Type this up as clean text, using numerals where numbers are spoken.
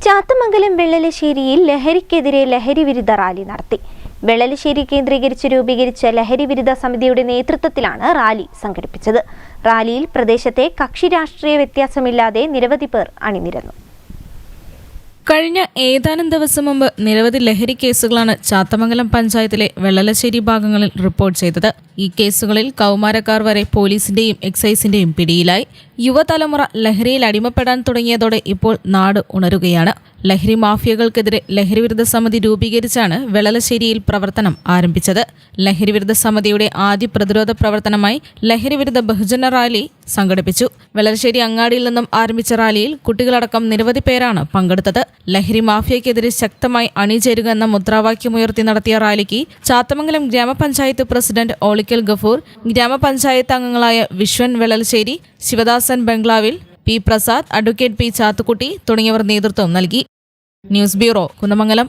ചാത്തമംഗലം വെള്ളലശ്ശേരിയിൽ ലഹരിക്കെതിരെ ലഹരിവിരുദ്ധ റാലി നടത്തി. വെള്ളലശ്ശേരി കേന്ദ്രീകരിച്ച് രൂപീകരിച്ച ലഹരിവിരുദ്ധ സമിതിയുടെ നേതൃത്വത്തിലാണ് റാലി സംഘടിപ്പിച്ചത്. റാലിയിൽ പ്രദേശത്തെ കക്ഷി രാഷ്ട്രീയ വ്യത്യാസമില്ലാതെ നിരവധി പേർ അണിനിരന്നു. കഴിഞ്ഞ ഏതാനും ദിവസം മുമ്പ് നിരവധി ലഹരി കേസുകളാണ് ചാത്തമംഗലം പഞ്ചായത്തിലെ വെള്ളലശ്ശേരി ഭാഗങ്ങളിൽ റിപ്പോർട്ട് ചെയ്തത്. ഈ കേസുകളിൽ കൗമാരക്കാർ വരെ പോലീസിന്റെയും എക്സൈസിന്റെയും പിടിയിലായി. യുവതലമുറ ലഹരിയിൽ അടിമപ്പെടാൻ തുടങ്ങിയതോടെ ഇപ്പോൾ നാട് ഉണരുകയാണ്. ലഹരി മാഫിയകൾക്കെതിരെ ലഹരിവിരുദ്ധ സമിതി രൂപീകരിച്ചാണ് വെള്ളലശ്ശേരിയിൽ പ്രവർത്തനം ആരംഭിച്ചത്. ലഹരിവിരുദ്ധ സമിതിയുടെ ആദ്യ പ്രതിരോധ പ്രവർത്തനമായി ലഹരിവിരുദ്ധ ബഹുജന റാലി സംഘടിപ്പിച്ചു. വെള്ളലശ്ശേരി അങ്ങാടിയിൽ നിന്നും ആരംഭിച്ച റാലിയിൽ കുട്ടികളടക്കം നിരവധി പേരാണ് പങ്കെടുത്തത്. ലഹരി മാഫിയക്കെതിരെ ശക്തമായി അണിചേരുക എന്ന മുദ്രാവാക്യമുയർത്തി നടത്തിയ റാലിക്ക് ചാത്തമംഗലം ഗ്രാമപഞ്ചായത്ത് പ്രസിഡന്റ് ഓളിക്കൽ ഗഫൂർ, ഗ്രാമപഞ്ചായത്ത് അംഗങ്ങളായ വിശ്വൻ വെള്ളലശ്ശേരി, ശിവദാസൻ ബംഗ്ലാവിൽ, P Prasad, advocate P Chathukutty തുടങ്ങിയവർ നേതൃത്വം നൽകി. News bureau, Kunnamangalam.